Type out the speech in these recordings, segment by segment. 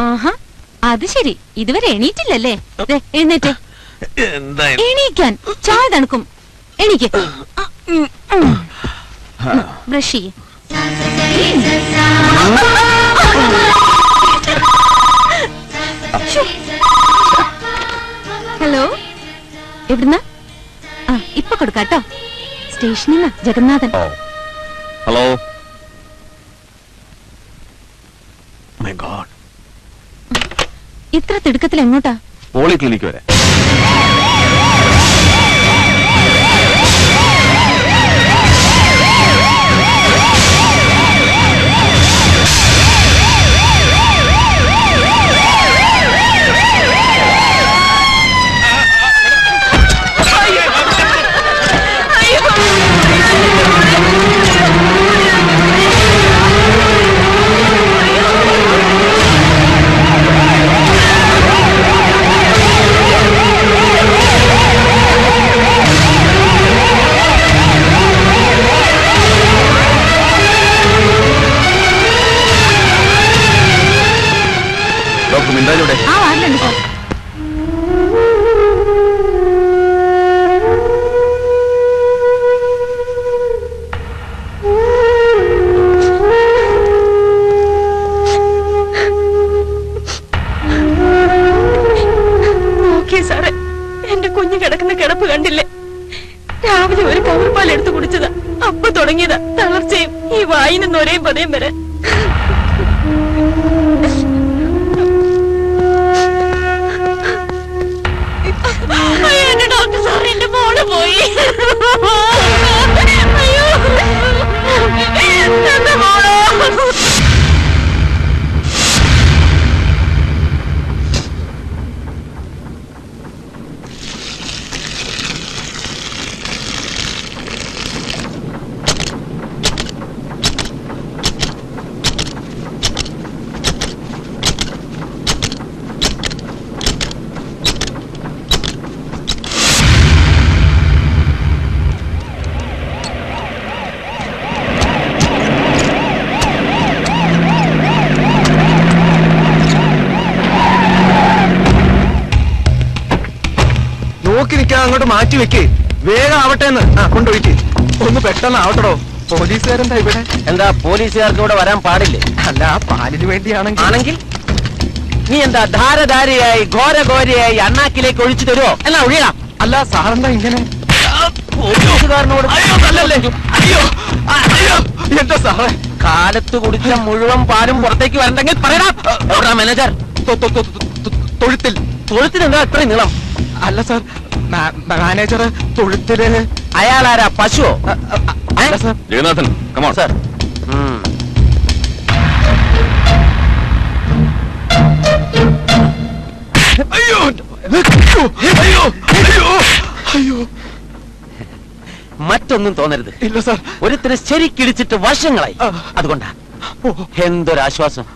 ആഹാ, അത് ശരി. ഇതുവരെ എണീറ്റില്ലല്ലേ? എഴുന്നേറ്റ്. എണീക്കാൻ. ചായ തണുക്കും. എണീക്ക്. ബ്രഷ് ചെയ്യ്. ഹലോ, എവിടുന്ന? ഇപ്പൊ കൊടുക്കാട്ടോ. സ്റ്റേഷനിൽ നിന്ന് ജഗന്നാഥൻ. ഹലോ. ഇത്ര തിടുക്കത്തിൽ എങ്ങോട്ടാ? പോളിക്ലിനിക്ക് വരെ. സാറേ, എന്റെ കുഞ്ഞു കിടക്കുന്ന കിടപ്പ് കണ്ടില്ലേ? രാവിലെ ഒരു കവൾപ്പാൽ എടുത്തു കുടിച്ചതാ. അപ്പൊ തുടങ്ങിയതാ തളർച്ചയും ഈ വായിന് നൊരയും പതയും വരെ. എന്റെ ഡോക്ടർ സാർ, എന്റെ മോള് പോയി. അയ്യോ, എന്റെ മോളോ. അങ്ങോട്ട് മാറ്റി വെക്ക്. വേഗം ആവട്ടെ എന്ന്. കൊണ്ടുപോയിക്ക്. ഒന്ന് പെട്ടെന്ന് ആവട്ടോ. പോലീസുകാരെന്താ ഇവിടെ? എന്താ പോലീസുകാർക്ക് ഇവിടെ വരാൻ പാടില്ലേ? അല്ല, പാലിന് വേണ്ടിയാണെങ്കിൽ നീ എന്താ ധാരധാരയായി ഘോരഘോരയായി അണ്ണാക്കിലേക്ക് ഒഴിച്ചു തരുമോ? എന്നാ ഒഴിയണം. അല്ല, സാറെന്താ ഇങ്ങനെ? പോലീസുകാരനോട് എന്താ സാറേ? കാലത്ത് കുടിച്ച മുഴുവൻ പാലും പുറത്തേക്ക് വരണ്ടെങ്കിൽ പറയണം. എവിടാ മാനേജർ? തൊഴുത്തിൽ. തൊഴുത്തിനെന്താ ഇത്രയും നീളം? അല്ല സാർ, മാനേജർ തൊഴുത്തില്. അയാളാരാ? പശുവോ? അല്ല സാർ. Jagannathan, come on sir. അയ്യോ അയ്യോ അയ്യോ അയ്യോ. മറ്റൊന്നും തോന്നരുത്. ഇല്ല സാർ. ഒരുത്തിന് ശരിക്കിടിച്ചിട്ട് വർഷങ്ങളായി. അതുകൊണ്ടാ. എന്തൊരാശ്വാസം.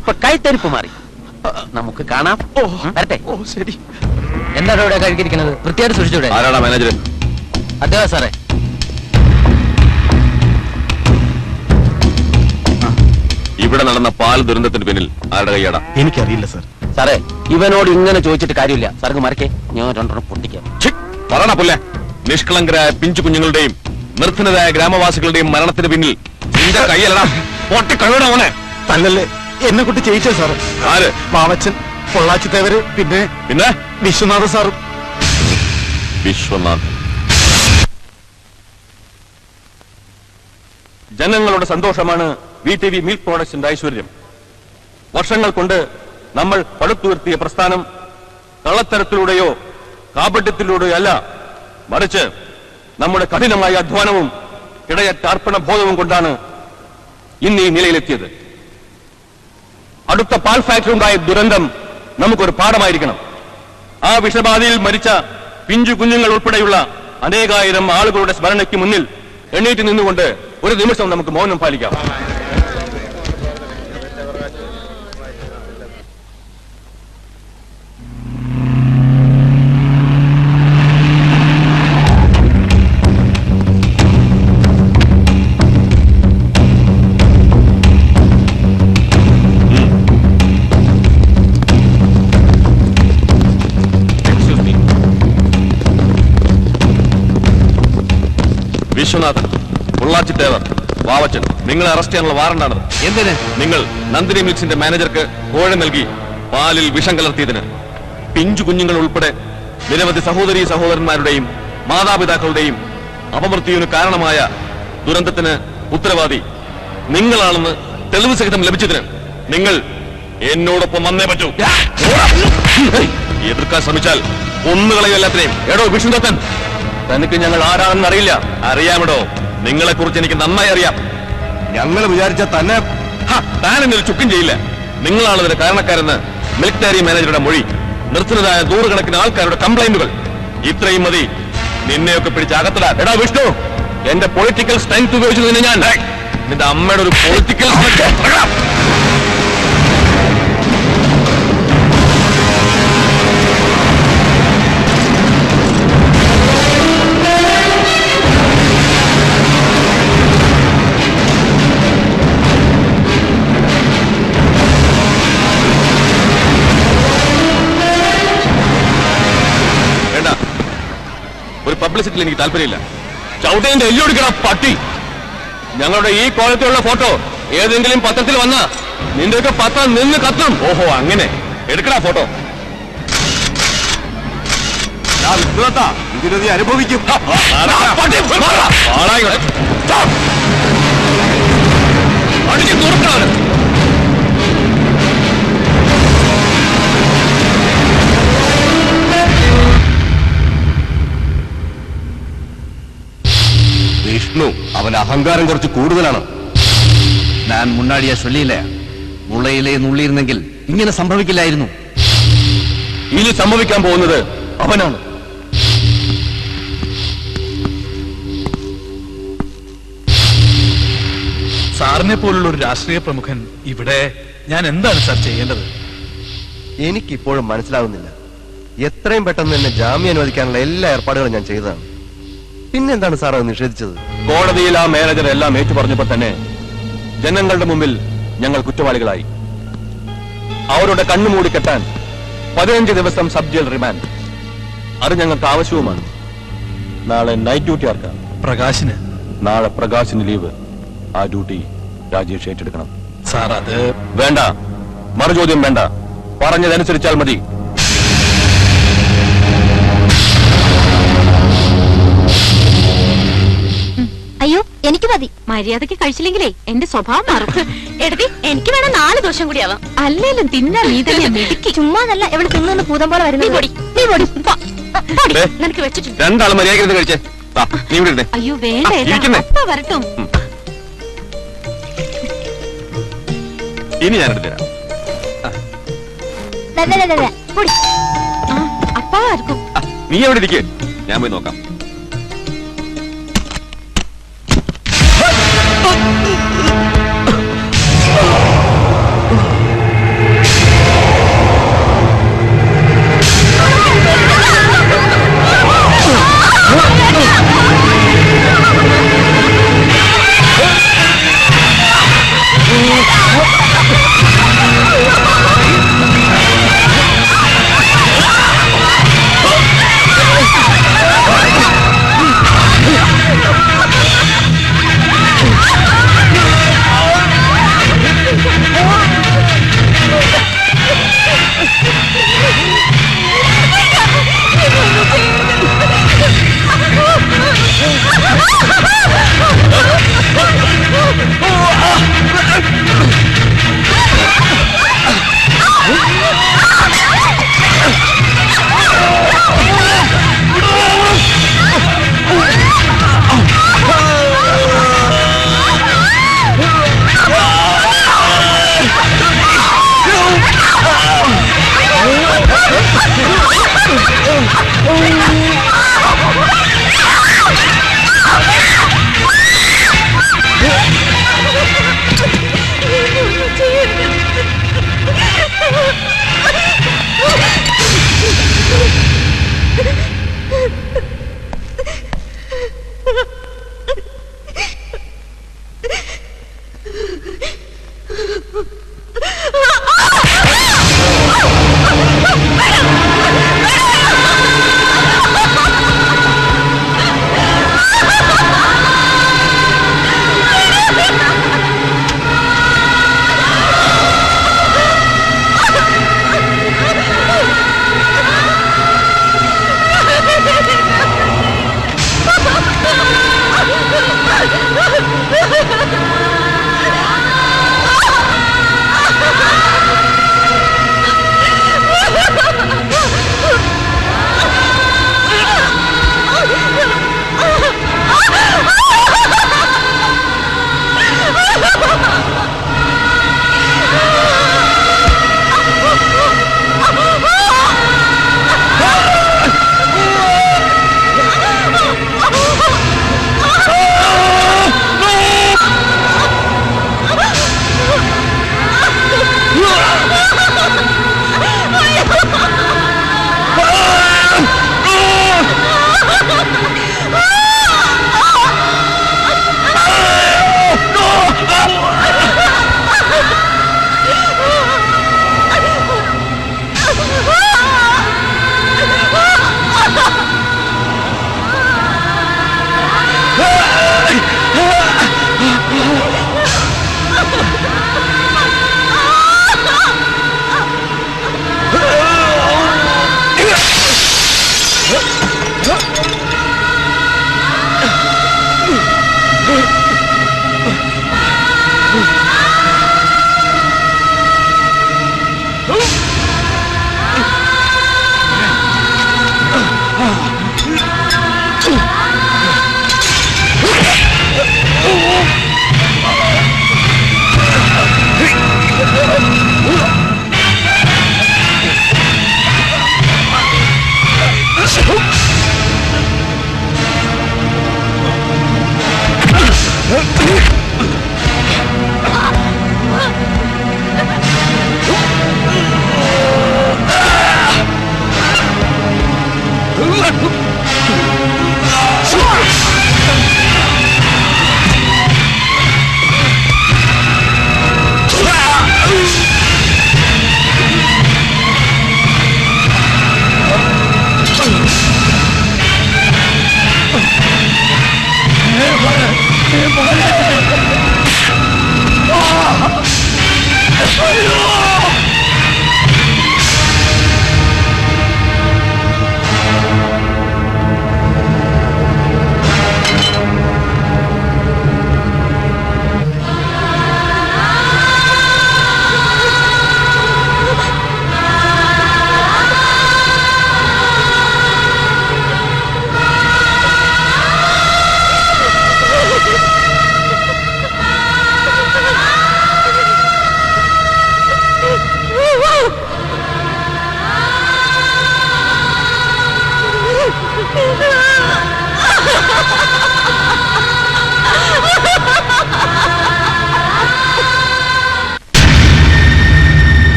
ഇപ്പൊ കൈത്തരിപ്പ് മാറി. നമുക്ക് കാണാം. വരട്ടെ. ഓ ശരി. എന്താണ് ഇവിടെ കഴിക്കുന്നത്? വൃത്തിയായിട്ട് സൂക്ഷിച്ചൂടെ? ആരാടാ മാനേജർ? അദ്ദേഹം സാറേ. ഇവിടെ നടന്ന പാൽ ദുരന്തത്തിന് പിന്നിൽ ആരുടെ കൈയാടാ? എനിക്കറിയില്ല സാർ. സാറേ, ഇവനോട് ഇങ്ങനെ ചോദിച്ചിട്ട് കാര്യമില്ല. സാർക്ക് മറക്കേ, ഞാൻ രണ്ടെണ്ണം പൊട്ടിക്കാം. പറയണ പുല്ലേ. നിഷ്കളങ്കരായ പിഞ്ചു കുഞ്ഞുങ്ങളുടെയും നിർധനരായ ഗ്രാമവാസികളുടെയും മരണത്തിന് പിന്നിൽ നിന്റെ കൈയല്ലടാ. പൊട്ടി കഴിവണവനെ തന്നല്ലേ എന്നെ കുട്ടി ചെയ്യിച്ചോ സാറ്? ആര്? മാവച്ചൻ, പൊള്ളാച്ചിത്തേവര്, പിന്നെ വിശ്വനാഥ സാറും. വിശ്വനാഥ്. ജനങ്ങളുടെ സന്തോഷമാണ് VTV മിൽക്ക് പ്രോഡക്ട്സിന്റെ ഐശ്വര്യം. വർഷങ്ങൾ കൊണ്ട് നമ്മൾ പടുത്തുയർത്തിയ പ്രസ്ഥാനം കള്ളത്തരത്തിലൂടെയോ കാപട്യത്തിലൂടെയോ അല്ല, മറിച്ച് നമ്മുടെ കഠിനമായ അധ്വാനവും ഇടയറ്റ അർപ്പണബോധവും കൊണ്ടാണ് ഇന്ന് ഈ നിലയിലെത്തിയത്. അടുത്ത പാൽ ഫാക്ടറി ഉണ്ടായ ദുരന്തം നമുക്കൊരു പാഠമായിരിക്കണം. ആ വിഷബാധയിൽ മരിച്ച പിഞ്ചു കുഞ്ഞുങ്ങൾ ഉൾപ്പെടെയുള്ള അനേകായിരം ആളുകളുടെ സ്മരണയ്ക്ക് മുന്നിൽ എണ്ണീറ്റ് നിന്നുകൊണ്ട് ഒരു നിമിഷം നമുക്ക് മൗനം പാലിക്കാം. വിശ്വനാഥൻ, പൊള്ളാച്ചി തേവർ, വാവച്ചൻ, നിങ്ങളെ അറസ്റ്റ് ചെയ്യാനുള്ള വാറണ്ടാണത്. എന്തിന്? നിങ്ങൾ നന്ദിനി മിൽസിന്റെ മാനേജർക്ക് കോഴ നൽകി പാലിൽ വിഷം കലർത്തിയതിന് പിഞ്ചു കുഞ്ഞുങ്ങൾ ഉൾപ്പെടെ നിരവധി സഹോദരീ സഹോദരന്മാരുടെയും മാതാപിതാക്കളുടെയും അപമൃത്യുവിന് കാരണമായ ദുരന്തത്തിന് ഉത്തരവാദി നിങ്ങളാണെന്ന് തെളിവ് സഹിതം ലഭിച്ചതിന് നിങ്ങൾ എന്നോടൊപ്പം വന്നേ പറ്റൂ. എതിർക്കാൻ ശ്രമിച്ചാൽ ഒന്നുകളെയും എല്ലാത്തിനെയും. എടോ വിഷ്ണുദത്തൻ, തനിക്ക് ഞങ്ങൾ ആരാണെന്ന് അറിയില്ല. അറിയാമടോ, നിങ്ങളെ കുറിച്ച് എനിക്ക് നന്നായി അറിയാം. ഞങ്ങൾ വിചാരിച്ച തന്നെ താനെന്നൊരു ചുക്കും ചെയ്യില്ല. നിങ്ങളാണ് ഇതിന് കാരണക്കാരെന്ന് മിൽക്ക് ഡയറി മാനേജറുടെ മൊഴി, നിർത്തുന്നതായ നൂറുകണക്കിന് ആൾക്കാരുടെ കംപ്ലൈന്റുകൾ. ഇത്രയും മതി നിന്നെയൊക്കെ പിടിച്ച് അകത്തിടാൻ. എടാ വിഷ്ണു, എന്റെ പൊളിറ്റിക്കൽ സ്ട്രെങ്ത് ഉപയോഗിച്ച് നിന്നെ ഞാൻ നിന്റെ അമ്മയുടെ ഒരു പൊളിറ്റിക്കൽ വേണ്ട. ഒരു പബ്ലിസിറ്റിയിൽ എനിക്ക് താല്പര്യമില്ല. ചവിട്ടേന്റെ എല്ലോടിക്കണ പട്ടി. ഞങ്ങളുടെ ഈ ക്വാളിറ്റിയുള്ള ഫോട്ടോ ഏതെങ്കിലും പത്രത്തിൽ വന്ന നിന്റെയൊക്കെ പത്രം നിന്ന് കത്തും. ഓഹോ, അങ്ങനെ എടുക്കടാ ഫോട്ടോ. ഇതിനെ നീ അനുഭവിക്കും. വിഷ്ണു, അവന്റെ അഹങ്കാരം കുറച്ച് കൂടുതലാണ്. ഞാൻ മുന്നാടിയാ ചൊല്ലിയില്ല, മുളയിലേ നുള്ളിയിരുന്നെങ്കിൽ ഇങ്ങനെ സംഭവിക്കില്ലായിരുന്നു. ഇനി സംഭവിക്കാൻ പോകുന്നത് അവനാണ്. സാറിനെ പോലുള്ള ഒരു രാഷ്ട്രീയ പ്രമുഖൻ ഇവിടെ ഞാൻ എന്താണ് സാർ ചെയ്യേണ്ടത്? എനിക്കിപ്പോഴും മനസ്സിലാവുന്നില്ല. എത്രയും പെട്ടെന്ന് തന്നെ ജാമ്യം അനുവദിക്കാനുള്ള എല്ലാ ഏർപ്പാടുകളും ഞാൻ ചെയ്തതാണ്. പിന്നെന്താണ് സാർ അത് നിഷേധിച്ചത്? കോടതിയിൽ ആ മാനേജർ എല്ലാം ഏറ്റുപറഞ്ഞപ്പോ തന്നെ ജനങ്ങളുടെ മുമ്പിൽ ഞങ്ങൾ കുറ്റവാളികളായി. അവരുടെ കണ്ണുമൂടി കെട്ടാൻ 15 ദിവസം സബ് ജയിൽ റിമാൻഡ്. അത് ഞങ്ങൾക്ക് ആവശ്യവുമാണ്. നാളെ നൈറ്റ് ഡ്യൂട്ടി ആർക്കാം? പ്രകാശിന്. നാളെ പ്രകാശിന് ലീവ്. ആ ഡ്യൂട്ടി രാജേഷ് ഏറ്റെടുക്കണം. സാർ അത് വേണ്ട, മറുചോദ്യം വേണ്ട. പറഞ്ഞതനുസരിച്ചാൽ മതി. അയ്യോ, എനിക്ക് മതി. മര്യാദക്ക് കഴിച്ചില്ലെങ്കിലേ എന്റെ സ്വഭാവം മാറും. എടുത്തി എനിക്ക് വേണം 4 ദോഷം കൂടി ആവാം. അല്ലേലും തിന്നാ നീ തന്നെ മിടുക്കി. ചുമ്മാതല്ല എവിടെ തിന്നു ഭൂതം പോലെ വരുന്നത്. നിനക്ക് വെച്ചിട്ടുണ്ട്. രണ്ടാൾ മര്യാദ കഴിച്ചേ. നീ ഇവിടെ ഇരുന്നേ. അയ്യോ വേണ്ട, ഇരിക്കുന്നേ. അപ്പ വരട്ടും. ഇനി ഞാൻ എടുത്തുതരാം. അപ്പാ ആർക്കും. നീ എവിടെ ഇരിക്കേ, ഞാൻ പോയി നോക്കാം.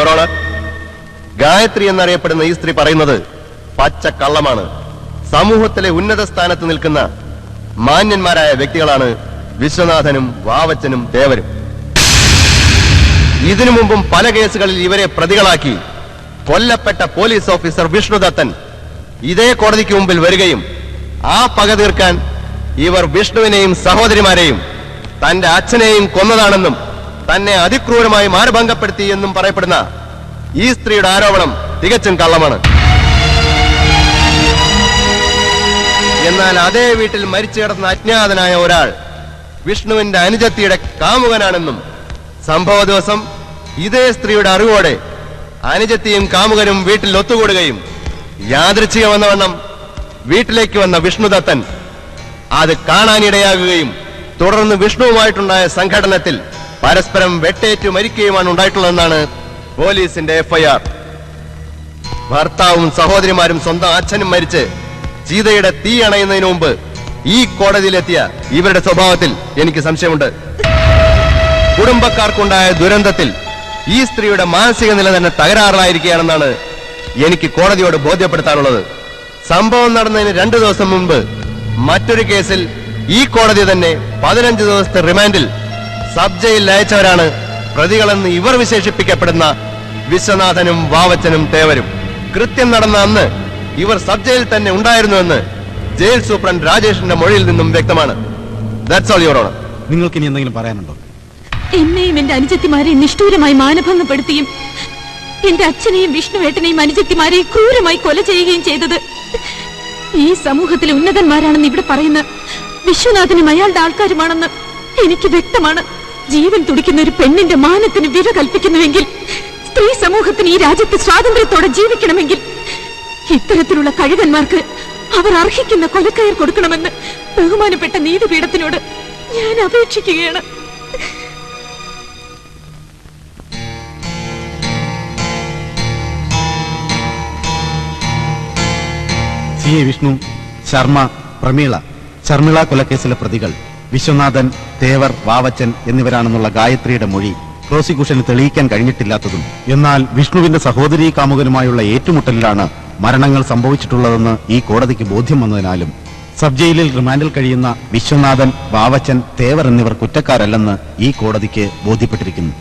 യുവർ ഓണർ, ഗായത്രി എന്നറിയപ്പെടുന്ന ഈ സ്ത്രീ പറയുന്നത് പച്ച കള്ളമാണ്. സമൂഹത്തിലെ ഉന്നത സ്ഥാനത്ത് നിൽക്കുന്ന മാന്യന്മാരായ വ്യക്തികളാണ് വിശ്വനാഥനും വാവച്ചനും തേവരും. ഇതിനു മുമ്പും പല കേസുകളിൽ ഇവരെ പ്രതികളാക്കി കൊല്ലപ്പെട്ട പോലീസ് ഓഫീസർ വിഷ്ണുദത്തൻ ഇതേ കോടതിക്ക് മുമ്പിൽ വരികയും ആ പക തീർക്കാൻ ഇവർ വിഷ്ണുവിനെയും സഹോദരിമാരെയും തന്റെ അച്ഛനെയും കൊന്നതാണെന്നും തന്നെ അതിക്രൂരമായി മാനഭംഗപ്പെടുത്തി എന്നും പറയപ്പെടുന്ന ഈ സ്ത്രീയുടെ ആരോപണം തികച്ചും കള്ളമാണ്. എന്നാൽ അതേ വീട്ടിൽ മരിച്ചു കിടന്ന അജ്ഞാതനായ ഒരാൾ വിഷ്ണുവിന്റെ അനുജത്തിയുടെ കാമുകനാണെന്നും സംഭവ ദിവസം ഇതേ സ്ത്രീയുടെ അറിവോടെ അനുജത്തിയും കാമുകനും വീട്ടിൽ ഒത്തുകൂടുകയും യാദൃച്ഛികമെന്നവണ്ണം വീട്ടിലേക്ക് വന്ന വിഷ്ണുദത്തൻ അത് കാണാനിടയാകുകയും തുടർന്ന് വിഷ്ണുവുമായിട്ടുണ്ടായ സംഘടനത്തിൽ പരസ്പരം വെട്ടേറ്റു മരിക്കുകയുമാണ് ഉണ്ടായിട്ടുള്ളതെന്നാണ് പോലീസിന്റെ എഫ്ഐആർ. ഭർത്താവും സഹോദരിമാരും സ്വന്തം അച്ഛനും മരിച്ച് സീതയുടെ തീ അണയുന്നതിന് മുമ്പ് ഈ കോടതിയിലെത്തിയ ഇവരുടെ സ്വഭാവത്തിൽ എനിക്ക് സംശയമുണ്ട്. കുടുംബക്കാർക്കുണ്ടായ ദുരന്തത്തിൽ ഈ സ്ത്രീയുടെ മാനസിക നില തന്നെ തകരാറിലായിരിക്കുകയാണെന്നാണ് എനിക്ക് കോടതിയോട് ബോധ്യപ്പെടുത്താനുള്ളത്. സംഭവം നടന്നതിന് 2 ദിവസം മുമ്പ് മറ്റൊരു കേസിൽ ഈ കോടതി തന്നെ 15 ദിവസത്തെ റിമാൻഡിൽ സബ് ജയിലിൽ അയച്ചവരാണ് പ്രതികളെന്ന് ഇവർ വിശേഷിപ്പിക്കപ്പെടുന്ന വിശ്വനാഥനും വാവച്ചനും തേവരും. കൃത്യം നടന്ന അന്ന് ഇവർ സബ് ജയിലിൽ തന്നെ ഉണ്ടായിരുന്നുവെന്ന് ജയിൽ സൂപ്രണ്ട് രാജേഷിന്റെ മൊഴിയിൽ നിന്നും വ്യക്തമാണ്. That's all your honour. നിങ്ങൾക്ക് ഇനി എന്തെങ്കിലും പറയാനുണ്ടോ? എന്നെയും എന്റെ അനുജത്തിമാരെയും നിഷ്ഠൂരമായി മാനഭംഗപ്പെടുത്തിയും എന്റെ അച്ഛനെയും വിഷ്ണുവേട്ടനെയും അനുജത്തിമാരെയും ക്രൂരമായി കൊല ചെയ്യുകയും ചെയ്തത് ഈ സമൂഹത്തിലെ ഉന്നതന്മാരാണെന്ന് ഇവിടെ പറയുന്ന വിശ്വനാഥനും അയാളുടെ ആൾക്കാരുമാണെന്ന് എനിക്ക് വ്യക്തമാണ്. ജീവൻ തുടിക്കുന്ന ഒരു പെണ്ണിന്റെ മാനത്തിന് വില കൽപ്പിക്കുന്നുവെങ്കിൽ, സ്ത്രീ സമൂഹത്തിന് ഈ രാജ്യത്ത് സ്വാതന്ത്ര്യത്തോടെ ജീവിക്കണമെങ്കിൽ ഇത്തരത്തിലുള്ള കഴുകന്മാർക്ക് അവർ അർഹിക്കുന്ന കൊലക്കയർ കൊടുക്കണമെന്ന് ബഹുമാനപ്പെട്ട നീതിപീഠത്തിനോട് ഞാൻ അപേക്ഷിക്കുകയാണ്. സി എ വിഷ്ണു, ശർമ്മ, ശർമിള കൊലക്കേസിലെ പ്രതികൾ വിശ്വനാഥൻ, തേവർ, വാവച്ചൻ എന്നിവരാണെന്നുള്ള ഗായത്രിയുടെ മൊഴി പ്രോസിക്യൂഷന് തെളിയിക്കാൻ കഴിഞ്ഞിട്ടില്ലാത്തതും, എന്നാൽ വിഷ്ണുവിന്റെ സഹോദരീ കാമുകനുമായുള്ള ഏറ്റുമുട്ടലിലാണ് മരണങ്ങൾ സംഭവിച്ചിട്ടുള്ളതെന്ന് ഈ കോടതിക്ക് ബോധ്യം വന്നതിനാലും സബ് ജയിലിൽ റിമാൻഡിൽ കഴിയുന്ന വിശ്വനാഥൻ, വാവച്ചൻ, തേവർ എന്നിവർ കുറ്റക്കാരല്ലെന്ന് ഈ കോടതിക്ക് ബോധ്യപ്പെട്ടിരിക്കുന്നു.